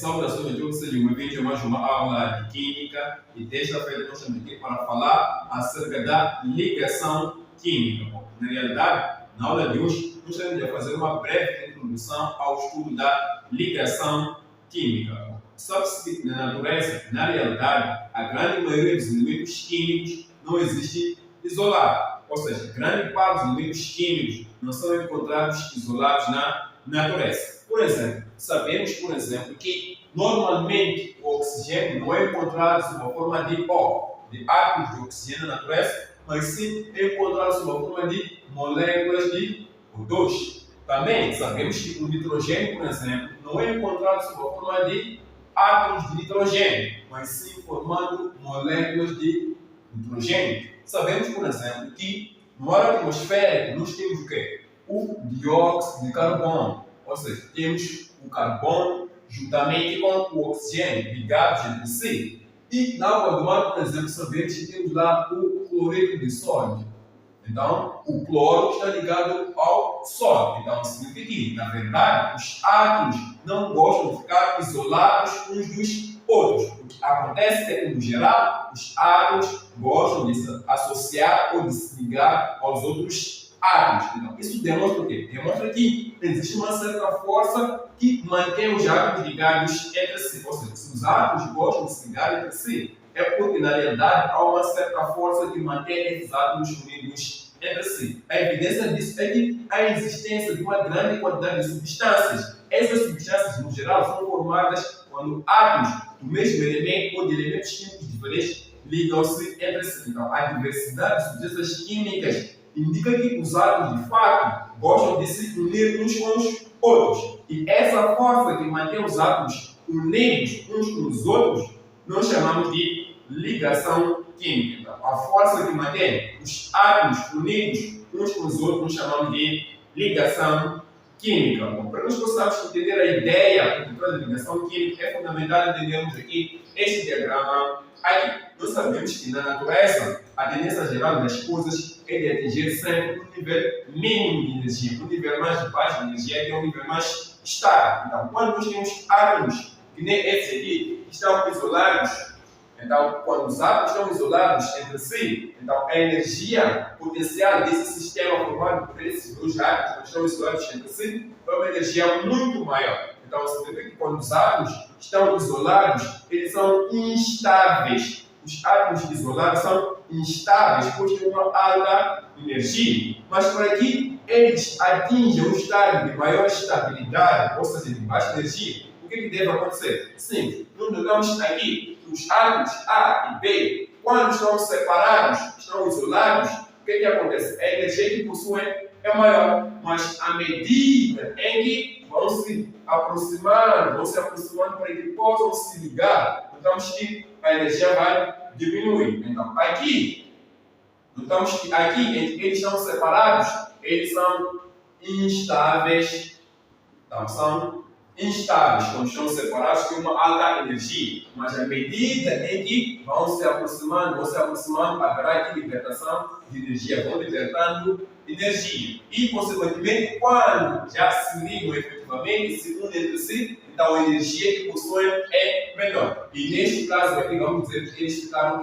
Saudações a todos, sejam bem-vindos a mais uma aula de Química e desta feita nós estamos aqui para falar acerca da ligação química. Bom, na realidade, na aula de hoje, nós estamos a fazer uma breve introdução ao estudo da ligação química. Sabe-se que na natureza, na realidade, a grande maioria dos elementos químicos não existe isolado, ou seja, grande parte dos elementos químicos não são encontrados isolados na natureza. Por exemplo, sabemos, que normalmente o oxigênio não é encontrado sob a forma de átomos de oxigênio na natureza, mas sim é encontrado sob a forma de moléculas de O2. Também sabemos que o nitrogênio, por exemplo, não é encontrado sob a forma de átomos de nitrogênio, mas sim formando moléculas de nitrogênio. Sabemos, por exemplo, que no ar atmosférico nós temos o quê? O dióxido de carbono, ou seja, temos o carbono juntamente com o oxigênio ligados entre si. E na água do mar, por exemplo, sabemos que temos lá o cloreto de sódio. Então, o cloro está ligado ao sódio. Então, significa que, na verdade, os átomos não gostam de ficar isolados uns dos outros. O que acontece é que, no geral, os átomos gostam de se associar ou de se ligar aos outros átomos. Então, isso demonstra o quê? Demonstra que existe uma certa força que mantém os átomos ligados entre si. Ou seja, se os átomos gostam de se ligar entre si, é porque, na realidade, há uma certa força que mantém esses átomos unidos entre si. A evidência disso é que há a existência de uma grande quantidade de substâncias. Essas substâncias, no geral, são formadas quando átomos do mesmo elemento ou de elementos químicos diferentes ligam-se entre si. Então, a diversidade de substâncias químicas indica que os átomos, de fato, gostam de se unir uns com os outros. E essa força que mantém os átomos unidos uns com os outros, nós chamamos de ligação química. Então, a força que mantém os átomos unidos uns com os outros, nós chamamos de ligação química. Bom, para nós possamos entender a ideia por trás da ligação química, é fundamental entendermos aqui este diagrama aqui. Nós sabemos que na natureza, a tendência geral das coisas é de atingir sempre um nível mínimo de energia, um nível mais baixo de energia, que é um nível mais estável. Então, quando nós temos átomos, que nem esses aqui, que estão isolados, então, quando os átomos estão isolados entre si, então a energia potencial desse sistema formado por esses dois átomos que estão isolados entre si é uma energia muito maior. Então, você vê que quando os átomos estão isolados, eles são instáveis. Os átomos isolados são instáveis, pois têm uma alta energia. Mas para que eles atinjam um estado de maior estabilidade, ou seja, de baixa energia, o que deve acontecer? Sim, nós notamos aqui que os átomos A e B, quando estão separados, estão isolados, o que acontece? A energia que possuem é maior, mas à medida em que vão se aproximando para que possam se ligar, notamos que a energia vai diminuir. Então, aqui, notamos que aqui, entre eles estão separados, eles são instáveis. Então, são instáveis, quando estão separados, têm uma alta energia. Mas à medida em que vão se aproximando, haverá aqui libertação de energia, vão libertando energia. E, consequentemente, quando já se ligam efetivamente, se unem entre si, então a energia que possuem é menor. E neste caso aqui, vamos dizer que eles ficaram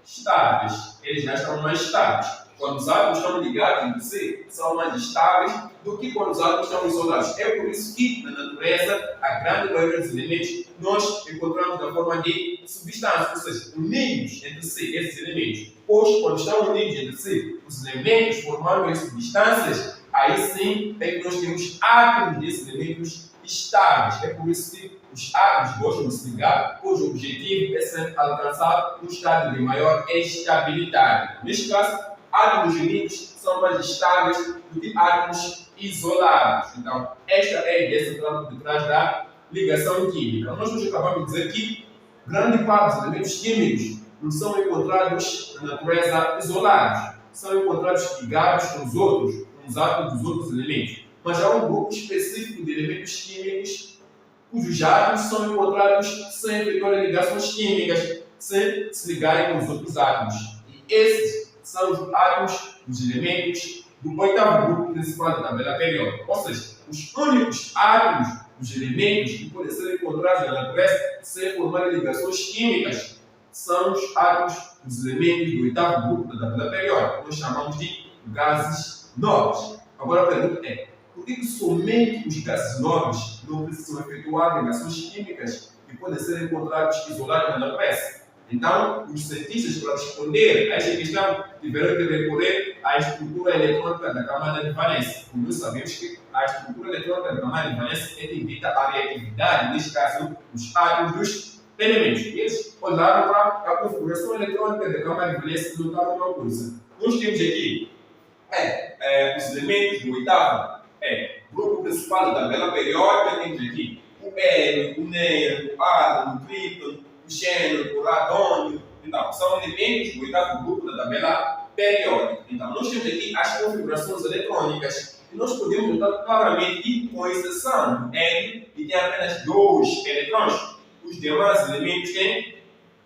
estáveis. Eles já estão mais estáveis. Quando os átomos estão ligados entre si, são mais estáveis do que quando os átomos estão isolados. É por isso que, na natureza, a grande maioria dos elementos nós encontramos na forma de substâncias, ou seja, unidos entre si, esses elementos. Pois, quando estão unidos entre si, os elementos formando as substâncias, aí sim é que nós temos átomos desses elementos estáveis. É por isso que os átomos gostam de se ligar, cujo objetivo é sempre alcançar um estado de maior estabilidade. Neste caso, átomos unidos são mais estáveis do que átomos isolados. Então, esta é a ideia central por detrás da ligação química. Nós acabamos de dizer que grande parte dos elementos químicos não são encontrados na natureza isolados. São encontrados ligados com os outros, com os átomos dos outros elementos. Mas há um grupo específico de elementos químicos cujos átomos são encontrados sem efetuar ligações químicas, sem se ligarem com os outros átomos. E esses são os átomos dos elementos do oitavo grupo principal da tabela periódica. Ou seja, os únicos átomos os elementos que podem ser encontrados na natureza sem formar ligações químicas são os átomos, os elementos do oitavo grupo da tabela periódica, que nós chamamos de gases nobres. Agora a pergunta é, por que somente os gases nobres não precisam efetuar ligações químicas que podem ser encontrados isolados na natureza? Então, os cientistas, para responder a esta questão, tiveram que recorrer à estrutura eletrônica da camada de valência. Como nós sabemos que a estrutura eletrônica da camada de valência é devida à reatividade, neste caso, dos átomos dos elementos. E eles olharam para a configuração eletrônica da camada de valência e notaram uma coisa. Nós temos aqui os elementos do oitavo, grupo principal da tabela periódica, temos aqui o hélio, o nêutron, o árgon, o trítono, o xênio, o radônio. Então, são elementos do oitavo grupo da tabela periódica. Então, nós temos aqui as configurações eletrônicas e nós podemos notar claramente que, com exceção do hélio, que tem apenas 2 eletrões, os demais elementos têm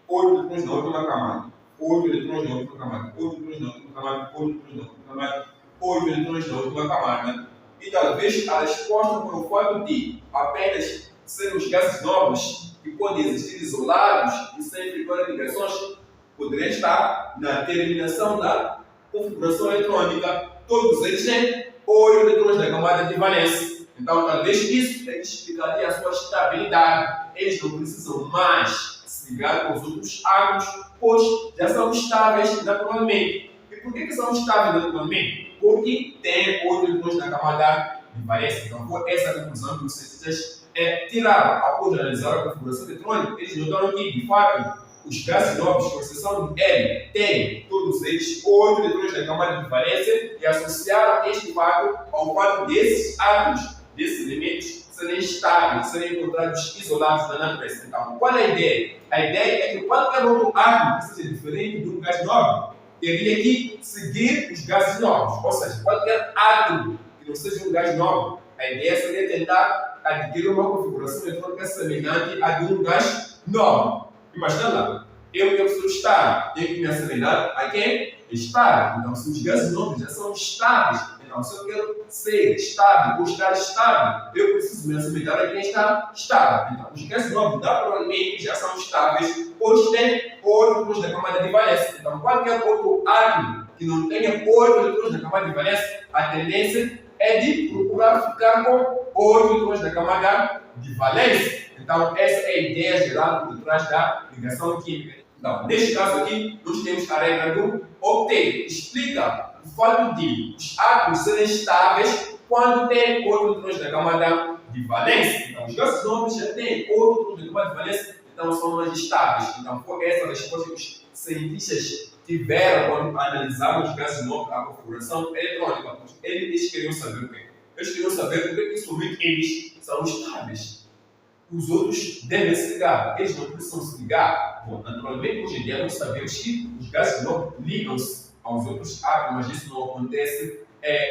8 eletrões na última camada, 8 eletrões na última camada, 8 eletrões na última camada, 8 eletrões na última camada, 8 eletrões na última camada. E talvez a resposta para o fato de apenas serem os gases nobres que podem existir isolados e sem efetuar ligações poderia estar na terminação da configuração eletrônica. Todos eles têm 8 eletrões na camada de valência. Então, talvez isso explicaria a sua estabilidade. Eles não precisam mais se ligar com os outros átomos, pois já são estáveis naturalmente. E por que são estáveis naturalmente? Porque têm 8 eletrões na camada de valência. Então, foi essa a conclusão que os cientistas tiraram após analisar a configuração eletrônica. Eles notaram que, de fato, os gases nobres, com exceção do hélio, têm todos eles 8 eletrões na camada de valência e associaram este fato ao fato desses átomos, desses elementos, serem estáveis, serem encontrados isolados na natureza. Então, qual é a ideia? A ideia é que qualquer outro átomo que seja diferente de um gás nobre teria que seguir os gases nobres, ou seja, qualquer átomo que não seja um gás nobre, a ideia seria tentar adquirir uma configuração eletrônica semelhante à de um gás nobre. Imagina lá, eu quero ser estável, tenho que me assemelhar a quem? Estável. Então, se os gases nobres já são estáveis, então se eu quero ser estável ou estar estável, eu preciso me assemelhar a quem está estável. Então, os gases nobres naturalmente já são estáveis, pois têm 8 eletrões na camada de valência. Então, qualquer outro átomo que não tenha 8 eletrões na camada de valência, a tendência é de procurar ficar com 8 eletrões na camada de valência. Então, essa é a ideia geral por trás da ligação química. Então, neste caso aqui, nós temos a regra do octeto. Explica o fato de os átomos serem estáveis quando têm 8 eletrões na camada de valência. Então, os gases nobres já têm 8 eletrões na camada de valência, então são mais estáveis. Então, foi essa a resposta que os cientistas tiveram quando analisaram os gases nobres, a configuração eletrônica. Eles queriam saber o quê? Eles queriam saber por que somente eles são estáveis. Os outros devem se ligar, eles não precisam se ligar. Bom, naturalmente, hoje em dia nós sabemos que os gases nobres ligam-se aos outros átomos, mas isso não acontece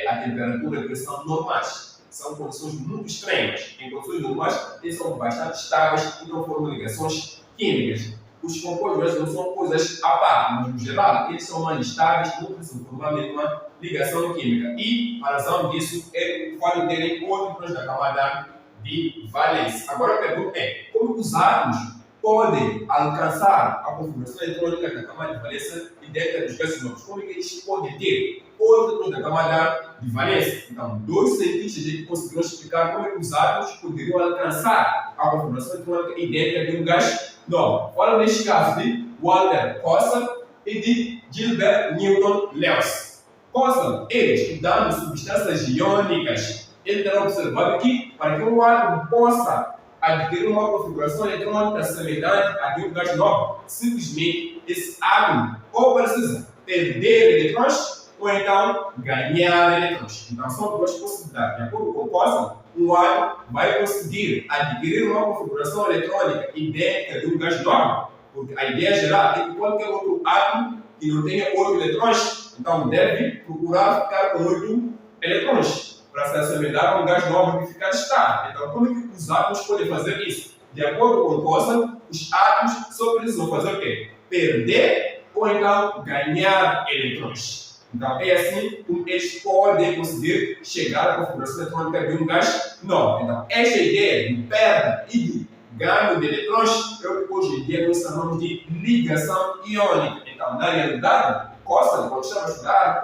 a temperatura e pressão normais. São condições muito extremas. Em condições normais, eles são bastante estáveis e não formam ligações químicas. Os compostos não são coisas à parte, mas no geral eles são mais estáveis e não precisam formar nenhuma ligação química. E a razão disso é o fato de terem 8 eletrões na camada de valência. Agora a pergunta é, como os átomos podem alcançar a configuração eletrônica da camada de valência idêntica dos gases nobres? Como é que eles podem ter 8 eletrões na camada de valência? Então, 2 cientistas aqui conseguiram explicar como é que os átomos poderiam alcançar a configuração eletrônica idêntica de um gás nobre. Fala neste caso de Walter Kossel e de Gilbert Newton Lewis. Kossel, ele estudando substâncias iônicas, ele terá observado que para que um átomo possa adquirir uma configuração eletrônica semelhante à de um gás nobre, simplesmente esse átomo ou precisa perder eletrões ou então ganhar eletrões. Então são 2 possibilidades. De acordo com Kossel, um átomo vai conseguir adquirir uma configuração eletrônica idêntica de um gás nobre, porque a ideia geral é que qualquer outro átomo que não tenha 8 eletrões, então deve procurar ficar com 8 eletrões para se assemelhar a um gás nobre que ficar estável. Então, como é que os átomos podem fazer isso? De acordo com Kossel, os átomos só precisam fazer o quê? Perder ou então ganhar eletrões. Então, é assim como eles podem conseguir chegar à configuração eletrônica de um gás novo. Então, esta ideia de perda e de ganho de eletrões é o que hoje em dia nós chamamos de ligação iônica. Então, na realidade, Costa, quando estava a estudar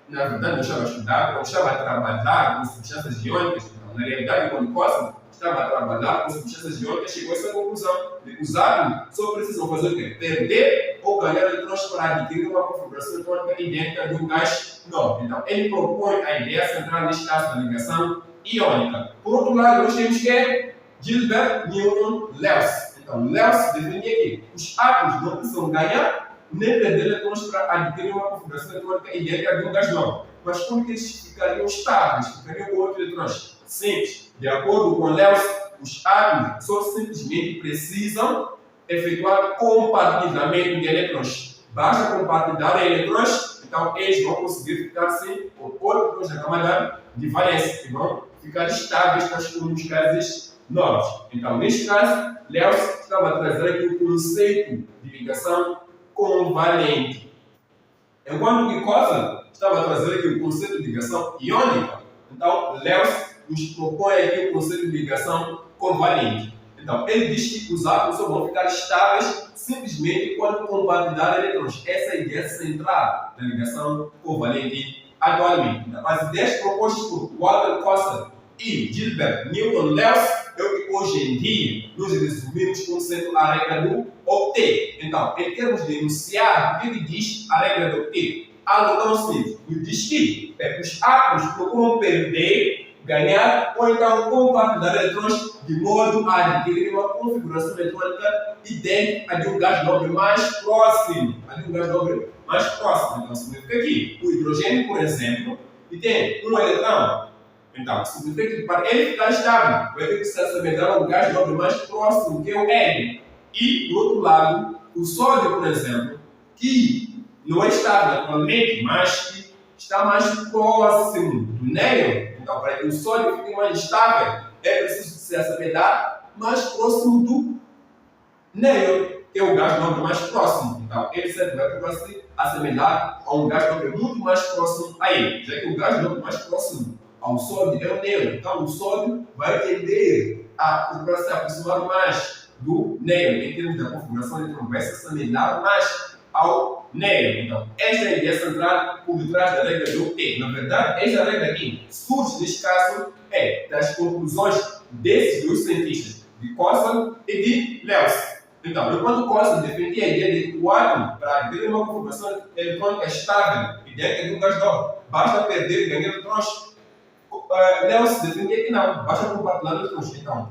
na verdade, eu estava a estudar, quando estava a trabalhar com substâncias iônicas, então, na realidade, quando Costa estava a trabalhar com substâncias iônicas, chegou a essa conclusão de que os átomos só precisam fazer o quê? Perder ou ganhar eletrões para adquirir uma configuração eletrônica idêntica de um gás novo. Então, ele propõe a ideia central neste caso da ligação iônica. Por outro lado, nós temos que Gilbert Newton Lewis. Então, Lewis defendia que os átomos não precisam ganhar nem perder eletrões para adquirir uma configuração eletrônica idêntica de um gás novo. Mas como que eles ficariam estáveis, ficariam com outros eletrões? Simples. De acordo com Lewis, os átomos só simplesmente precisam efetuar compartilhamento de eletrões. Basta compartilhar eletrões, então eles vão conseguir ficar assim com outros da camada de valência, que vão ficar estáveis nos gases novos. Então, neste caso, Lewis estava a trazer aqui o conceito de ligação convalente. Enquanto que Costa estava a trazer aqui o conceito de ligação iônica, então Lewis nos propõe aqui o conceito de ligação convalente. Então, ele diz que os átomos só vão ficar estáveis simplesmente quando compartilhar eletrões. Essa é a ideia central da ligação convalente atualmente. Então, as ideias propostas por Walter Costa e Gilbert Newton Lewis é o que hoje em dia nos resumimos como sendo a regra do octet. Então, em termos de enunciar, o que ele diz a regra do octet? Algo tão simples. Ele diz que os átomos procuram perder, ganhar ou então compartilhar eletrões de modo a adquirir uma configuração eletrônica idêntica a de um gás nobre mais próximo. Então, significa que o hidrogênio, por exemplo, que tem um eletrão, então, significa que para ele ficar estável, vai ter que se assemelhar a um gás nobre mais próximo, que é o hélio. E, por outro lado, o sódio, por exemplo, que não é estável atualmente, mas que está mais próximo do néon. Então, para que o sódio fique mais estável, é preciso se assemelhar mais próximo do néon, que é o gás nobre mais próximo. Então, ele sempre vai se assemelhar a um gás nobre muito mais próximo a ele, já que o gás nobre mais próximo ao sódio é o néon. Então, o sódio vai tender a se aproximar mais do néon, em termos da configuração eletrônica, vai se assemelhar mais ao néon. Então, esta é a ideia central por detrás da regra do octet. Na verdade, esta regra aqui surge, neste caso, das conclusões desses dois cientistas, de Costa e de Lewis. Então, enquanto Costa defendia a ideia de que o átomo, para adquirir uma configuração eletrônica estável e dentro de um gás novo, basta perder e ganhar eletrões, Lewis defendia que não, basta compartilhar eletrões. Então,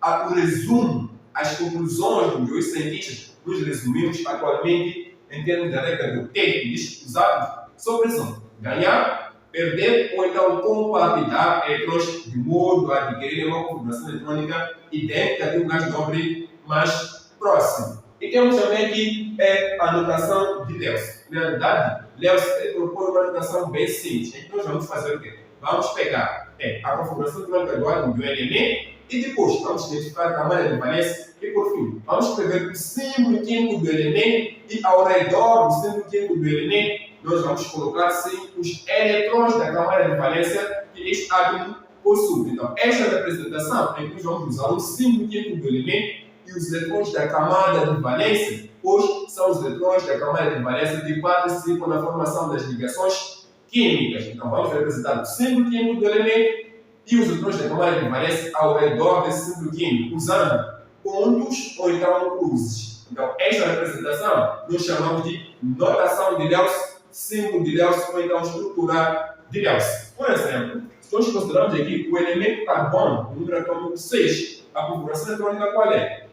o resumo, as conclusões dos dois cientistas, nos resumimos atualmente em termos da regra do octet, que diz que os átomos só precisam ganhar, perder ou então compartilhar eletrões de modo a adquirir uma configuração eletrônica idêntica de um gás nobre mais próximo. E temos também aqui a notação de Lewis. Na realidade, Lewis propõe uma notação bem simples. Então, nós vamos fazer o quê? Vamos pegar a configuração eletrônica do átomo do elemento e depois vamos identificar a camada de valência e, por fim, vamos escrever o símbolo químico do elemento e, ao redor do símbolo químico do elemento, nós vamos colocar, sim, os eletrões da camada de valência que este átomo possui. Então, esta representação em que nós vamos usar o símbolo químico do elemento e os eletrões da camada de valência, hoje são os eletrões da camada de valência que participam na formação das ligações químicas. Então, vamos representar o símbolo químico do elemento e os eletrões da camada de valência ao redor desse símbolo químico, usando pontos ou então cruzes. Então, esta representação nós chamamos de notação de Lewis, símbolo de Lewis ou então estrutura de Lewis. Por exemplo, se nós considerarmos aqui o elemento carbono, o número atômico 6, a configuração eletrônica qual é?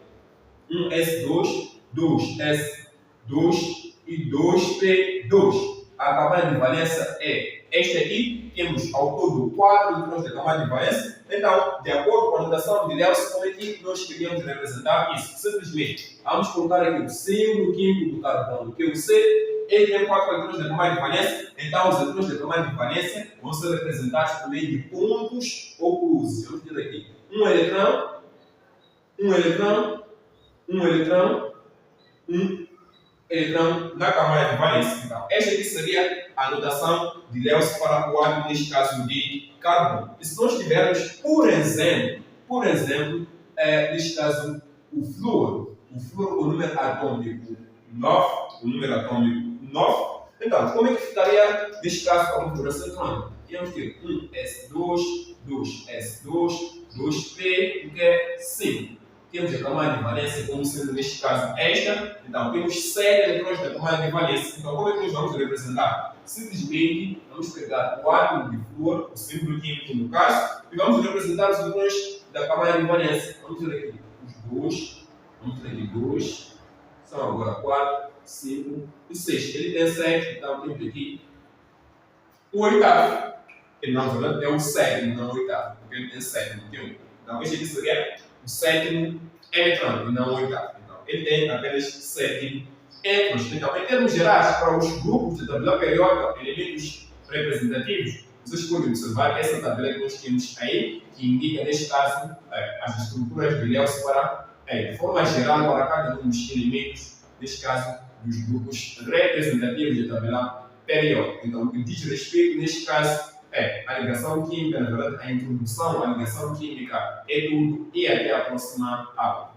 1s2, 2s2 e 2p2. A camada de valência é esta aqui. Temos ao todo 4 eletrões da camada de valência. Então, de acordo com a notação de Lewis, como é que nós queríamos representar isso? Simplesmente, vamos colocar aqui o símbolo químico do carbono, que é o C. Ele tem 4 eletrões da camada de valência. Então, os eletrões da camada de valência vão ser representados por meio de pontos ou cruzes. Vamos ter aqui um eletrão, um eletrão, um eletrão, um eletrão na camada de valência. Então, esta aqui seria a notação de Lewis para o átomo, neste caso de carbono. E se nós tivermos, por exemplo, neste caso, o flúor, o número atômico 9, então, como é que ficaria, neste caso, a configuração eletrônica? Temos que 1s2, 2s2, 2p, que é 5. Temos a camada de valência como sendo, neste caso, esta. Então, temos 7 eletrões da camada de valência. Então, como é que nós vamos representar? Simplesmente, vamos pegar o átomo de flúor, o símbolo químico no caso, e vamos representar os eletrões da camada de valência. Vamos ver aqui os 2, vamos ter aqui 2, são agora 4, 5 e 6. Ele tem 7, então temos aqui o oitavo. Ele, na verdade, é o sétimo, não o oitavo, porque ele tem 7, não tem 1. Então, este aqui seria o sétimo eletrão, e não o oitavo. Então, ele tem apenas 7 elétrons. Então, em termos gerais, para os grupos de tabela periódica, elementos representativos, vocês podem observar essa tabela que nós temos aí, que indica, neste caso, as estruturas de Lewis para, de forma geral, para cada um dos elementos, neste caso, dos grupos representativos de tabela periódica. Então, o que diz respeito, neste caso, a ligação química, na verdade, a introdução à ligação química é tudo e até a próxima aula.